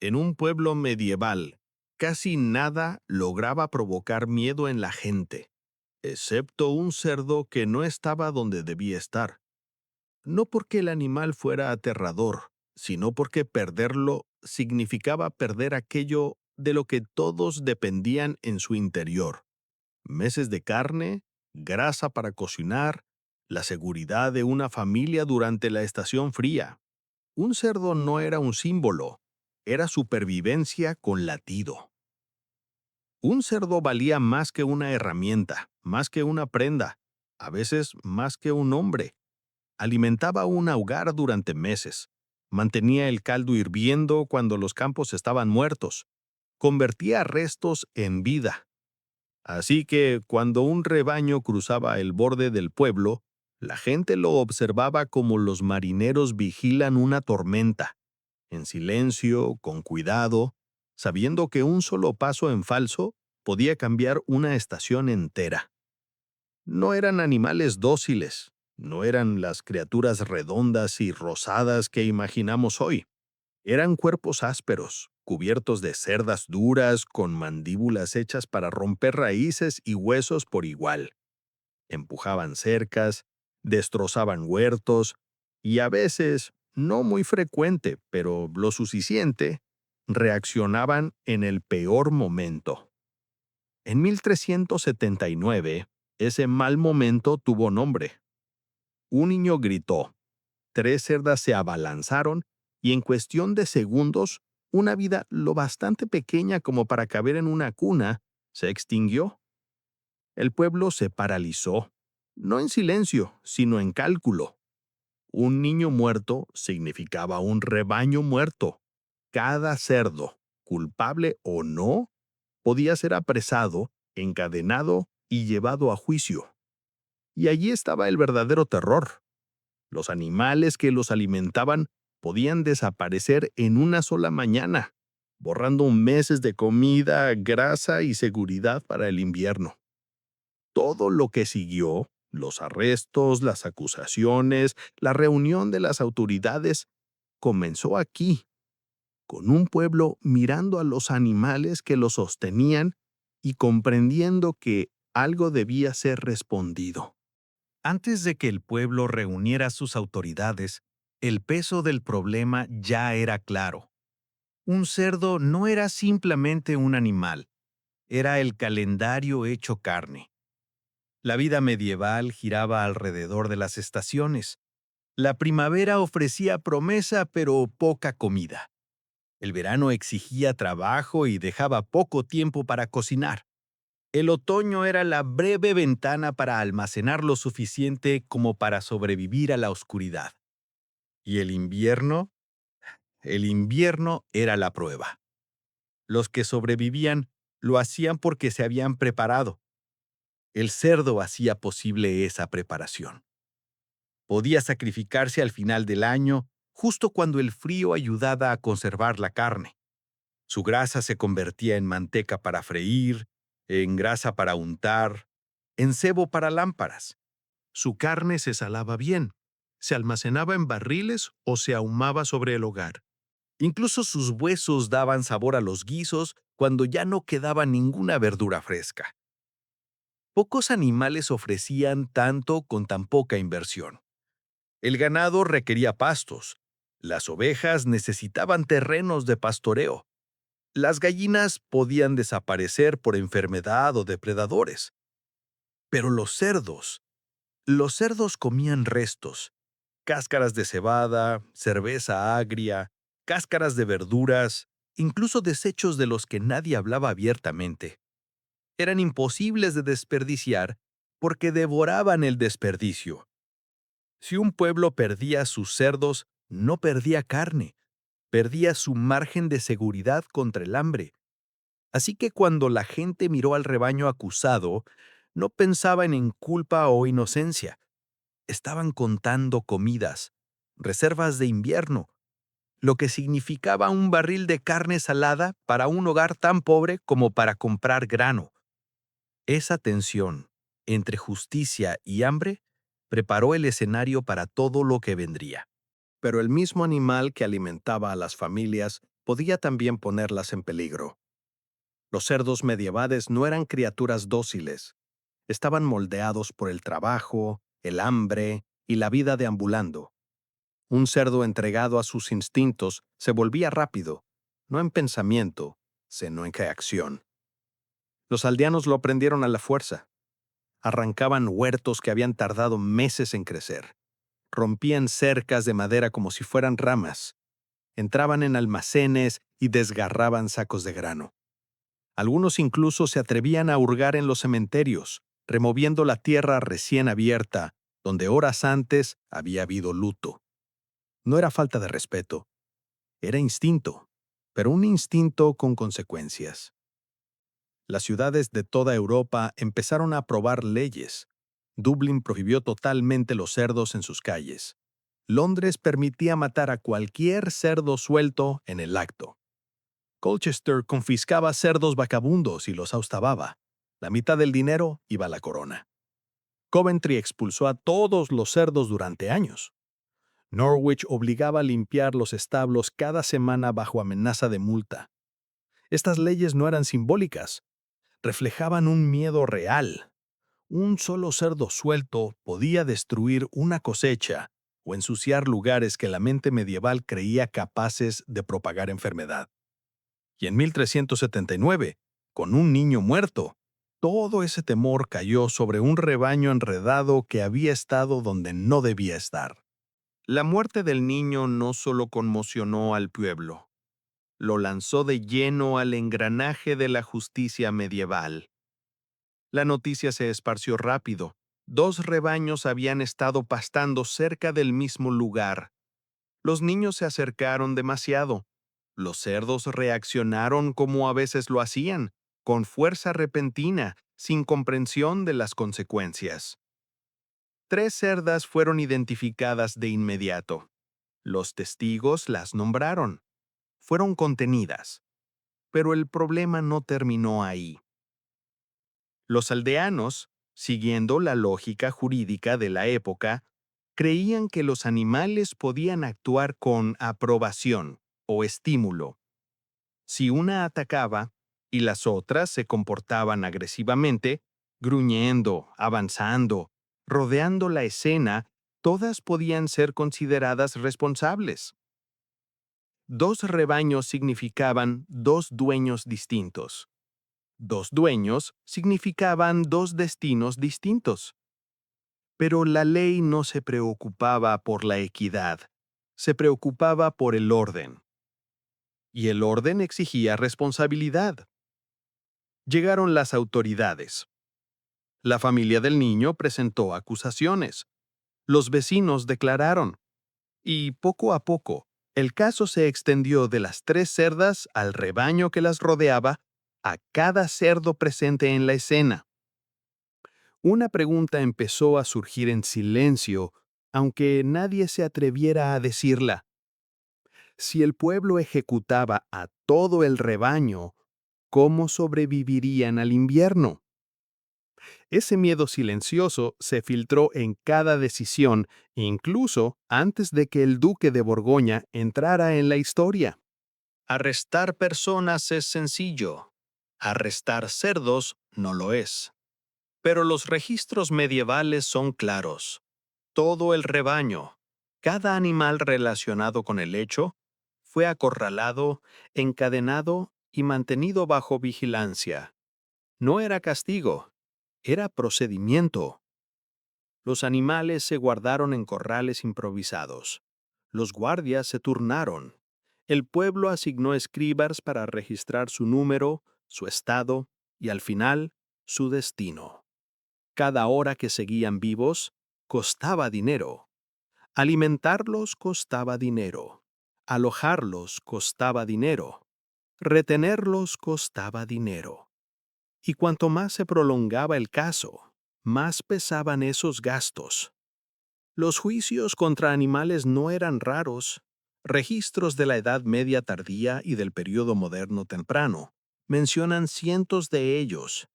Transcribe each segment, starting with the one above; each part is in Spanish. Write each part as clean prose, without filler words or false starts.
En un pueblo medieval, casi nada lograba provocar miedo en la gente, excepto un cerdo que no estaba donde debía estar. No porque el animal fuera aterrador, sino porque perderlo significaba perder aquello de lo que todos dependían en su interior: meses de carne, grasa para cocinar, la seguridad de una familia durante la estación fría. Un cerdo no era un símbolo, era supervivencia con latido. Un cerdo valía más que una herramienta, más que una prenda, a veces más que un hombre. Alimentaba un hogar durante meses, mantenía el caldo hirviendo cuando los campos estaban muertos, convertía restos en vida. Así que cuando un rebaño cruzaba el borde del pueblo, la gente lo observaba como los marineros vigilan una tormenta, en silencio, con cuidado, sabiendo que un solo paso en falso podía cambiar una estación entera. No eran animales dóciles, no eran las criaturas redondas y rosadas que imaginamos hoy. Eran cuerpos ásperos, cubiertos de cerdas duras, con mandíbulas hechas para romper raíces y huesos por igual. Empujaban cercas, destrozaban huertos y a veces, no muy frecuente, pero lo suficiente, reaccionaban en el peor momento. En 1379, ese mal momento tuvo nombre. Un niño gritó, tres cerdas se abalanzaron y en cuestión de segundos, una vida lo bastante pequeña como para caber en una cuna se extinguió. El pueblo se paralizó, no en silencio, sino en cálculo. Un niño muerto significaba un rebaño muerto. Cada cerdo, culpable o no, podía ser apresado, encadenado y llevado a juicio. Y allí estaba el verdadero terror. Los animales que los alimentaban podían desaparecer en una sola mañana, borrando meses de comida, grasa y seguridad para el invierno. Todo lo que siguió, los arrestos, las acusaciones, la reunión de las autoridades, comenzó aquí, con un pueblo mirando a los animales que los sostenían y comprendiendo que algo debía ser respondido. Antes de que el pueblo reuniera sus autoridades, el peso del problema ya era claro. Un cerdo no era simplemente un animal, era el calendario hecho carne. La vida medieval giraba alrededor de las estaciones. La primavera ofrecía promesa pero poca comida. El verano exigía trabajo y dejaba poco tiempo para cocinar. El otoño era la breve ventana para almacenar lo suficiente como para sobrevivir a la oscuridad. ¿Y el invierno? El invierno era la prueba. Los que sobrevivían lo hacían porque se habían preparado. El cerdo hacía posible esa preparación. Podía sacrificarse al final del año, justo cuando el frío ayudaba a conservar la carne. Su grasa se convertía en manteca para freír, en grasa para untar, en cebo para lámparas. Su carne se salaba bien, se almacenaba en barriles o se ahumaba sobre el hogar. Incluso sus huesos daban sabor a los guisos cuando ya no quedaba ninguna verdura fresca. Pocos animales ofrecían tanto con tan poca inversión. El ganado requería pastos. Las ovejas necesitaban terrenos de pastoreo. Las gallinas podían desaparecer por enfermedad o depredadores. Pero los cerdos comían restos, cáscaras de cebada, cerveza agria, cáscaras de verduras, incluso desechos de los que nadie hablaba abiertamente. Eran imposibles de desperdiciar porque devoraban el desperdicio. Si un pueblo perdía sus cerdos, no perdía carne, perdía su margen de seguridad contra el hambre. Así que cuando la gente miró al rebaño acusado, no pensaban en culpa o inocencia. Estaban contando comidas, reservas de invierno, lo que significaba un barril de carne salada para un hogar tan pobre como para comprar grano. Esa tensión entre justicia y hambre preparó el escenario para todo lo que vendría. Pero el mismo animal que alimentaba a las familias podía también ponerlas en peligro. Los cerdos medievales no eran criaturas dóciles. Estaban moldeados por el trabajo, el hambre y la vida deambulando. Un cerdo entregado a sus instintos se volvía rápido, no en pensamiento, sino en reacción. Los aldeanos lo aprendieron a la fuerza. Arrancaban huertos que habían tardado meses en crecer. Rompían cercas de madera como si fueran ramas. Entraban en almacenes y desgarraban sacos de grano. Algunos incluso se atrevían a hurgar en los cementerios, removiendo la tierra recién abierta, donde horas antes había habido luto. No era falta de respeto, era instinto, pero un instinto con consecuencias. Las ciudades de toda Europa empezaron a aprobar leyes. Dublín prohibió totalmente los cerdos en sus calles. Londres permitía matar a cualquier cerdo suelto en el acto. Colchester confiscaba cerdos vagabundos y los austababa. La mitad del dinero iba a la corona. Coventry expulsó a todos los cerdos durante años. Norwich obligaba a limpiar los establos cada semana bajo amenaza de multa. Estas leyes no eran simbólicas, reflejaban un miedo real. Un solo cerdo suelto podía destruir una cosecha o ensuciar lugares que la mente medieval creía capaces de propagar enfermedad. Y en 1379, con un niño muerto, todo ese temor cayó sobre un rebaño enredado que había estado donde no debía estar. La muerte del niño no solo conmocionó al pueblo, lo lanzó de lleno al engranaje de la justicia medieval. La noticia se esparció rápido. 2 rebaños habían estado pastando cerca del mismo lugar. Los niños se acercaron demasiado. Los cerdos reaccionaron como a veces lo hacían, con fuerza repentina, sin comprensión de las consecuencias. 3 cerdas fueron identificadas de inmediato. Los testigos las nombraron. Fueron contenidas. Pero el problema no terminó ahí. Los aldeanos, siguiendo la lógica jurídica de la época, creían que los animales podían actuar con aprobación o estímulo. Si una atacaba y las otras se comportaban agresivamente, gruñendo, avanzando, rodeando la escena, todas podían ser consideradas responsables. 2 rebaños significaban 2 dueños distintos. 2 dueños significaban 2 destinos distintos. Pero la ley no se preocupaba por la equidad, se preocupaba por el orden. Y el orden exigía responsabilidad. Llegaron las autoridades. La familia del niño presentó acusaciones. Los vecinos declararon. Y poco a poco, el caso se extendió de las 3 cerdas al rebaño que las rodeaba, a cada cerdo presente en la escena. Una pregunta empezó a surgir en silencio, aunque nadie se atreviera a decirla. Si el pueblo ejecutaba a todo el rebaño, ¿cómo sobrevivirían al invierno? Ese miedo silencioso se filtró en cada decisión, incluso antes de que el duque de Borgoña entrara en la historia. Arrestar personas es sencillo. Arrestar cerdos no lo es. Pero los registros medievales son claros. Todo el rebaño, cada animal relacionado con el hecho, fue acorralado, encadenado y mantenido bajo vigilancia. No era castigo, era procedimiento. Los animales se guardaron en corrales improvisados. Los guardias se turnaron. El pueblo asignó escribas para registrar su número, su estado y, al final, su destino. Cada hora que seguían vivos costaba dinero. Alimentarlos costaba dinero. Alojarlos costaba dinero. Retenerlos costaba dinero. Y cuanto más se prolongaba el caso, más pesaban esos gastos. Los juicios contra animales no eran raros. Registros de la Edad Media tardía y del período moderno temprano mencionan cientos de ellos.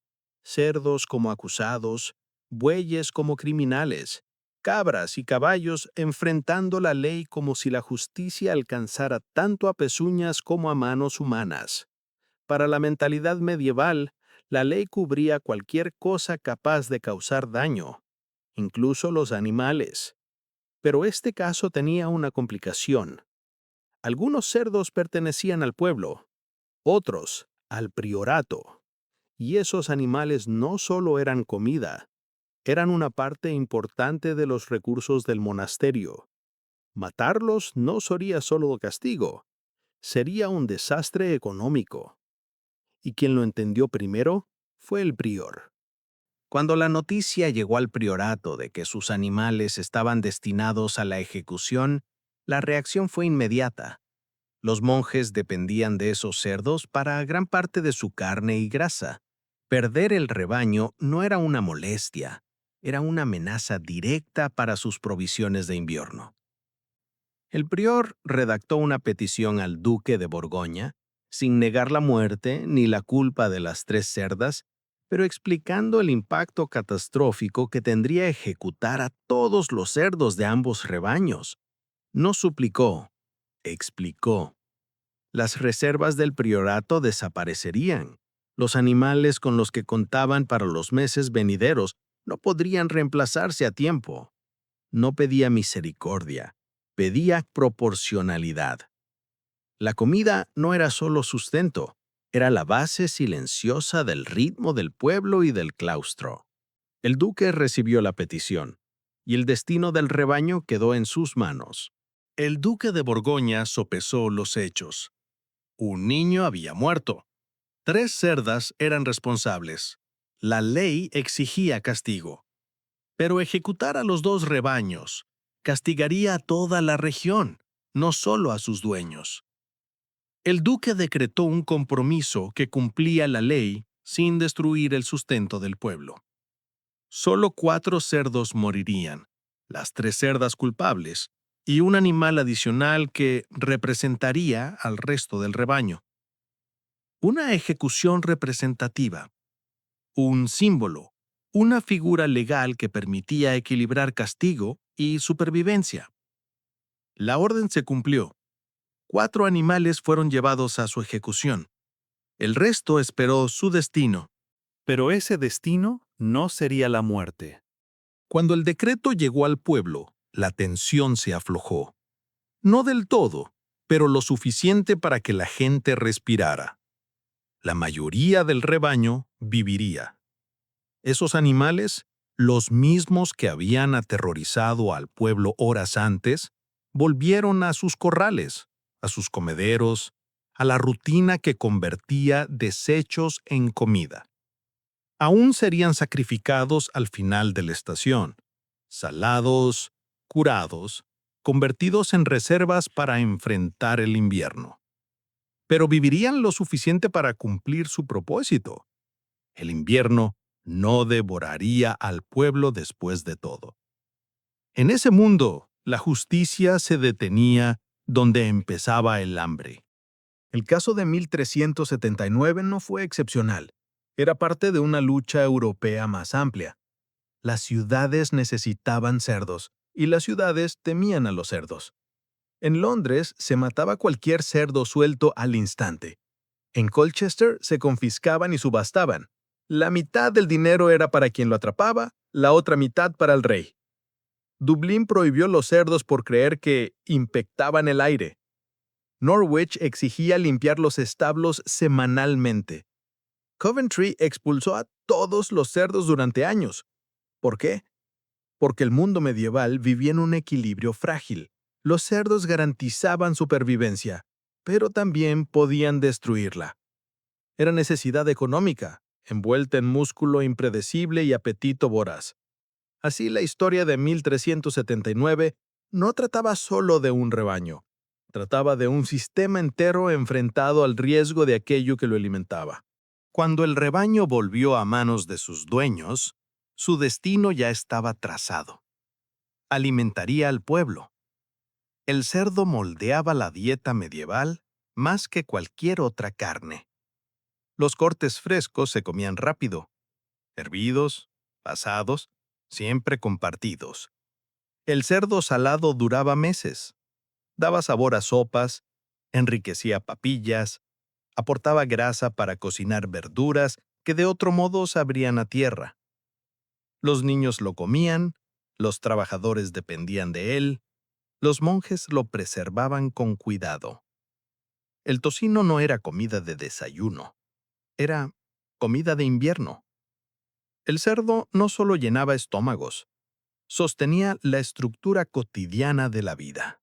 Cerdos como acusados, bueyes como criminales cabras y caballos enfrentando la ley como si la justicia alcanzara tanto a pezuñas como a manos humanas. Para la mentalidad medieval, la ley cubría cualquier cosa capaz de causar daño, incluso los animales. Pero este caso tenía una complicación. Algunos cerdos pertenecían al pueblo, otros al priorato. Y esos animales no solo eran comida, eran una parte importante de los recursos del monasterio. Matarlos no sería solo castigo, sería un desastre económico. Y quien lo entendió primero fue el prior. Cuando la noticia llegó al priorato de que sus animales estaban destinados a la ejecución, la reacción fue inmediata. Los monjes dependían de esos cerdos para gran parte de su carne y grasa. Perder el rebaño no era una molestia, era una amenaza directa para sus provisiones de invierno. El prior redactó una petición al duque de Borgoña, sin negar la muerte ni la culpa de las 3 cerdas, pero explicando el impacto catastrófico que tendría ejecutar a todos los cerdos de ambos rebaños. No suplicó, explicó. Las reservas del priorato desaparecerían. Los animales con los que contaban para los meses venideros no podrían reemplazarse a tiempo. No pedía misericordia, pedía proporcionalidad. La comida no era solo sustento, era la base silenciosa del ritmo del pueblo y del claustro. El duque recibió la petición, y el destino del rebaño quedó en sus manos. El duque de Borgoña sopesó los hechos. Un niño había muerto. 3 cerdas eran responsables. La ley exigía castigo. Pero ejecutar a los 2 rebaños castigaría a toda la región, no solo a sus dueños. El duque decretó un compromiso que cumplía la ley sin destruir el sustento del pueblo. Solo 4 cerdos morirían, las 3 cerdas culpables, y un animal adicional que representaría al resto del rebaño. Una ejecución representativa, un símbolo, una figura legal que permitía equilibrar castigo y supervivencia. La orden se cumplió. 4 animales fueron llevados a su ejecución. El resto esperó su destino. Pero ese destino no sería la muerte. Cuando el decreto llegó al pueblo, la tensión se aflojó. No del todo, pero lo suficiente para que la gente respirara. La mayoría del rebaño viviría. Esos animales, los mismos que habían aterrorizado al pueblo horas antes, volvieron a sus corrales, a sus comederos, a la rutina que convertía desechos en comida. Aún serían sacrificados al final de la estación, salados, curados, convertidos en reservas para enfrentar el invierno. Pero vivirían lo suficiente para cumplir su propósito. El invierno no devoraría al pueblo después de todo. En ese mundo, la justicia se detenía donde empezaba el hambre. El caso de 1379 no fue excepcional. Era parte de una lucha europea más amplia. Las ciudades necesitaban cerdos, y las ciudades temían a los cerdos. En Londres se mataba cualquier cerdo suelto al instante. En Colchester se confiscaban y subastaban. La mitad del dinero era para quien lo atrapaba, la otra mitad para el rey. Dublín prohibió los cerdos por creer que infectaban el aire. Norwich exigía limpiar los establos semanalmente. Coventry expulsó a todos los cerdos durante años. ¿Por qué? Porque el mundo medieval vivía en un equilibrio frágil. Los cerdos garantizaban supervivencia, pero también podían destruirla. Era necesidad económica, envuelta en músculo impredecible y apetito voraz. Así, la historia de 1379 no trataba solo de un rebaño. Trataba de un sistema entero enfrentado al riesgo de aquello que lo alimentaba. Cuando el rebaño volvió a manos de sus dueños, su destino ya estaba trazado. Alimentaría al pueblo. El cerdo moldeaba la dieta medieval más que cualquier otra carne. Los cortes frescos se comían rápido, hervidos, asados, siempre compartidos. El cerdo salado duraba meses. Daba sabor a sopas, enriquecía papillas, aportaba grasa para cocinar verduras que de otro modo sabrían a tierra. Los niños lo comían, los trabajadores dependían de él, los monjes lo preservaban con cuidado. El tocino no era comida de desayuno, era comida de invierno. El cerdo no solo llenaba estómagos, sostenía la estructura cotidiana de la vida.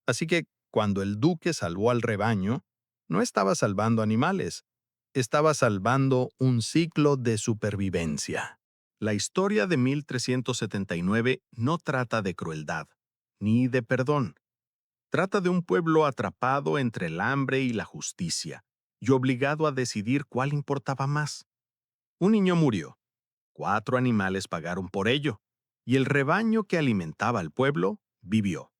Así que, cuando el duque salvó al rebaño, no estaba salvando animales, estaba salvando un ciclo de supervivencia. La historia de 1379 no trata de crueldad, ni de perdón. Trata de un pueblo atrapado entre el hambre y la justicia, y obligado a decidir cuál importaba más. Un niño murió, 4 animales pagaron por ello, y el rebaño que alimentaba al pueblo vivió.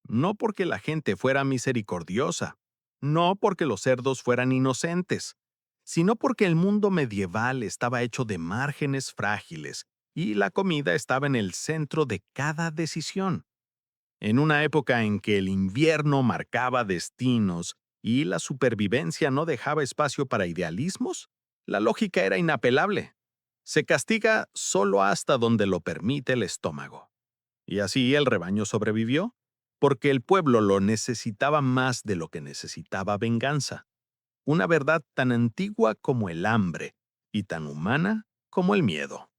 No porque la gente fuera misericordiosa, no porque los cerdos fueran inocentes, sino porque el mundo medieval estaba hecho de márgenes frágiles y la comida estaba en el centro de cada decisión. En una época en que el invierno marcaba destinos y la supervivencia no dejaba espacio para idealismos, la lógica era inapelable. Se castiga solo hasta donde lo permite el estómago. Y así el rebaño sobrevivió, porque el pueblo lo necesitaba más de lo que necesitaba venganza. Una verdad tan antigua como el hambre y tan humana como el miedo.